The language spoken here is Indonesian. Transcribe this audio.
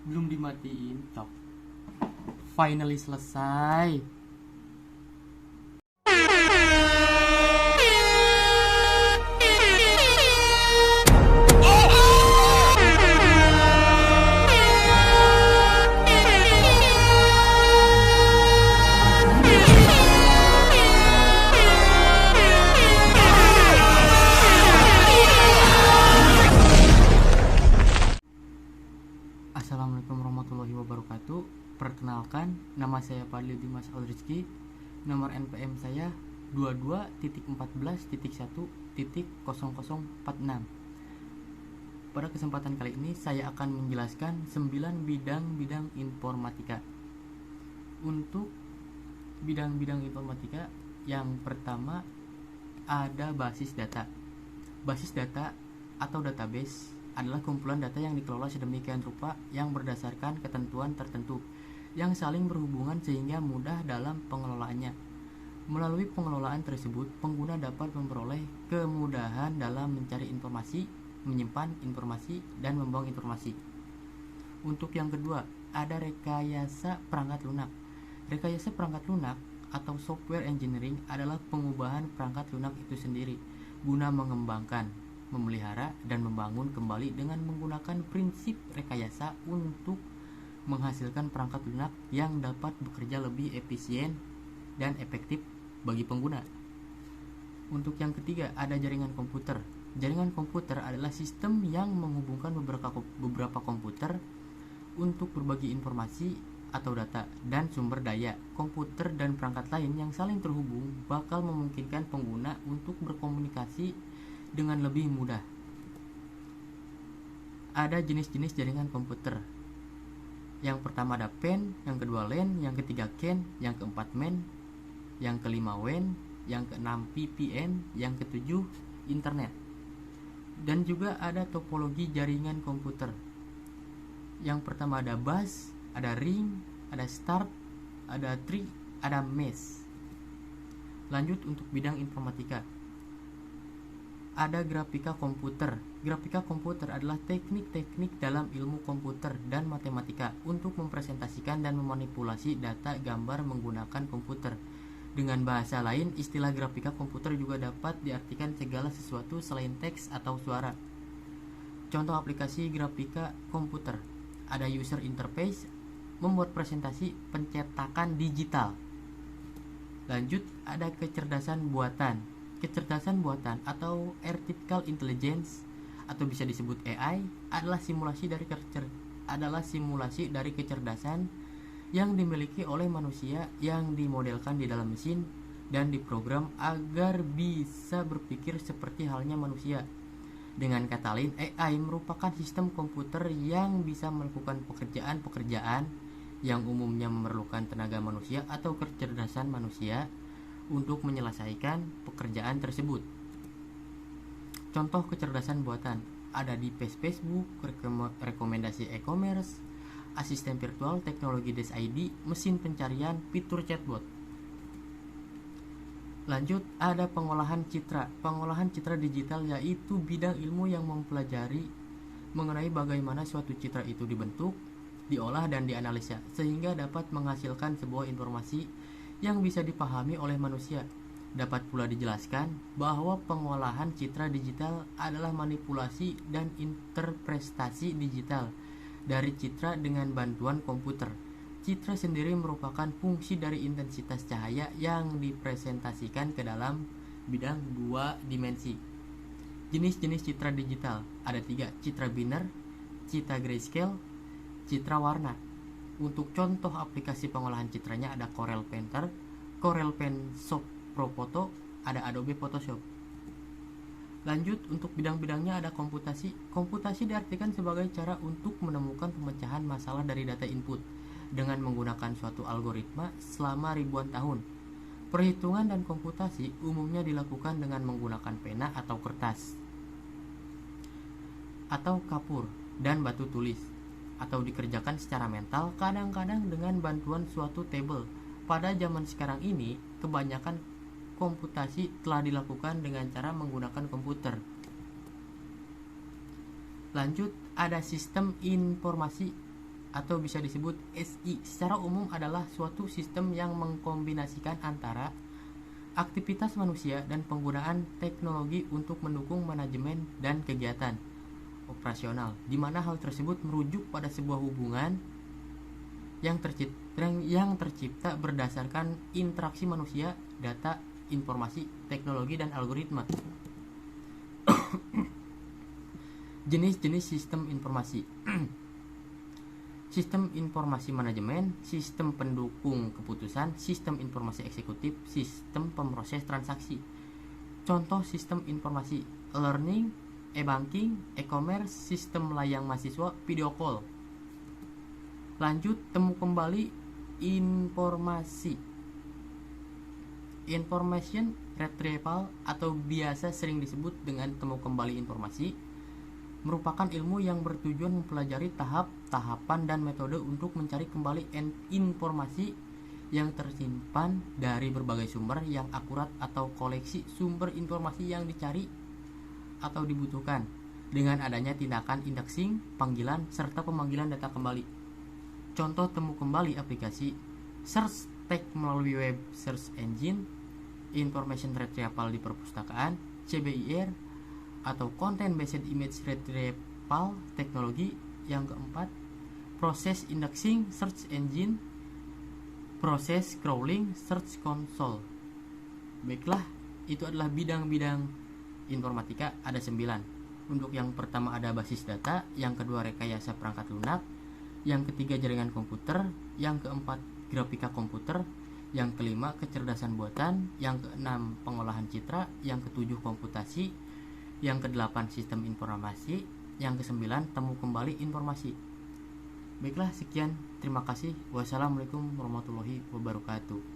Belum dimatiin, cok. Finally selesai. Assalamualaikum warahmatullahi wabarakatuh. Perkenalkan, nama saya Fadli Dimas Rizky. Nomor NPM saya 22.14.1.0046. Pada kesempatan kali ini saya akan menjelaskan 9 bidang-bidang informatika. Untuk bidang-bidang informatika, yang pertama ada basis data. Basis data atau database adalah kumpulan data yang dikelola sedemikian rupa yang berdasarkan ketentuan tertentu yang saling berhubungan sehingga mudah dalam pengelolaannya. Melalui pengelolaan tersebut, pengguna dapat memperoleh kemudahan dalam mencari informasi, menyimpan informasi, dan membuang informasi. Untuk yang kedua, ada rekayasa perangkat lunak. Rekayasa perangkat lunak atau software engineering adalah pengubahan perangkat lunak itu sendiri guna mengembangkan, memelihara, dan membangun kembali dengan menggunakan prinsip rekayasa untuk menghasilkan perangkat lunak yang dapat bekerja lebih efisien dan efektif bagi pengguna. Untuk yang ketiga, ada jaringan komputer. Jaringan komputer adalah sistem yang menghubungkan beberapa komputer untuk berbagi informasi atau data dan sumber daya. Komputer dan perangkat lain yang saling terhubung bakal memungkinkan pengguna untuk berkomunikasi dengan lebih mudah. Ada jenis-jenis jaringan komputer. Yang pertama ada PAN, yang kedua LAN, yang ketiga CAN, yang keempat MAN, yang kelima WAN, yang keenam VPN, yang ketujuh internet. Dan juga ada topologi jaringan komputer. Yang pertama ada bus, ada ring, ada start, ada tree, ada mesh. Lanjut untuk bidang informatika. Ada grafika komputer. Grafika komputer adalah teknik-teknik dalam ilmu komputer dan matematika untuk mempresentasikan dan memanipulasi data gambar menggunakan komputer. Dengan bahasa lain, istilah grafika komputer juga dapat diartikan segala sesuatu selain teks atau suara. Contoh aplikasi grafika komputer. Ada user interface, membuat presentasi pencetakan digital. Lanjut, ada kecerdasan buatan. Kecerdasan buatan atau artificial intelligence atau bisa disebut AI adalah simulasi dari kecerdasan yang dimiliki oleh manusia yang dimodelkan di dalam mesin dan diprogram agar bisa berpikir seperti halnya manusia. Dengan kata lain, AI merupakan sistem komputer yang bisa melakukan pekerjaan-pekerjaan yang umumnya memerlukan tenaga manusia atau kecerdasan manusia untuk menyelesaikan pekerjaan tersebut. Contoh kecerdasan buatan ada di Facebook, rekomendasi e-commerce, asisten virtual, teknologi Desk ID, mesin pencarian, fitur chatbot. Lanjut, ada pengolahan citra. Pengolahan citra digital yaitu bidang ilmu yang mempelajari mengenai bagaimana suatu citra itu dibentuk, diolah, dan dianalisa sehingga dapat menghasilkan sebuah informasi yang bisa dipahami oleh manusia. Dapat pula dijelaskan bahwa pengolahan citra digital adalah manipulasi dan interpretasi digital dari citra dengan bantuan komputer. Citra sendiri merupakan fungsi dari intensitas cahaya yang dipresentasikan ke dalam bidang 2 dimensi. Jenis-jenis citra digital ada 3: citra biner, citra grayscale, citra warna. Untuk contoh aplikasi pengolahan citranya ada Corel Painter, Corel Pen Shop Pro Photo, ada Adobe Photoshop. Lanjut, untuk bidang-bidangnya ada komputasi. Komputasi diartikan sebagai cara untuk menemukan pemecahan masalah dari data input dengan menggunakan suatu algoritma selama ribuan tahun. Perhitungan dan komputasi umumnya dilakukan dengan menggunakan pena atau kertas, atau kapur dan batu tulis, atau dikerjakan secara mental, kadang-kadang dengan bantuan suatu tabel. Pada zaman sekarang ini, kebanyakan komputasi telah dilakukan dengan cara menggunakan komputer. Lanjut, ada sistem informasi atau bisa disebut SI secara umum adalah suatu sistem yang mengkombinasikan antara aktivitas manusia dan penggunaan teknologi untuk mendukung manajemen dan kegiatan operasional, di mana hal tersebut merujuk pada sebuah hubungan yang tercipta berdasarkan interaksi manusia, data, informasi, teknologi, dan algoritma. Jenis-jenis sistem informasi. Sistem informasi manajemen, sistem pendukung keputusan, sistem informasi eksekutif, sistem pemroses transaksi. Contoh sistem informasi: learning, e-banking, e-commerce, sistem layang mahasiswa, video call. Lanjut, temu kembali informasi. Information retrieval atau biasa sering disebut dengan temu kembali informasi merupakan ilmu yang bertujuan mempelajari tahap-tahapan dan metode untuk mencari kembali informasi yang tersimpan dari berbagai sumber yang akurat atau koleksi sumber informasi yang dicari atau dibutuhkan dengan adanya tindakan indexing, panggilan, serta pemanggilan data kembali. Contoh temu kembali aplikasi: search text melalui web search engine, information retrieval di perpustakaan, CBIR, atau content based image retrieval teknologi. Yang keempat, proses indexing search engine, proses crawling search console. Baiklah, itu adalah bidang-bidang informatika, ada 9. Untuk yang pertama ada basis data, yang kedua rekayasa perangkat lunak, yang ketiga jaringan komputer, yang keempat grafika komputer, yang kelima kecerdasan buatan, yang keenam pengolahan citra, yang ketujuh komputasi, yang kedelapan sistem informasi, yang kesembilan temu kembali informasi. Baiklah, sekian, terima kasih. Wassalamualaikum warahmatullahi wabarakatuh.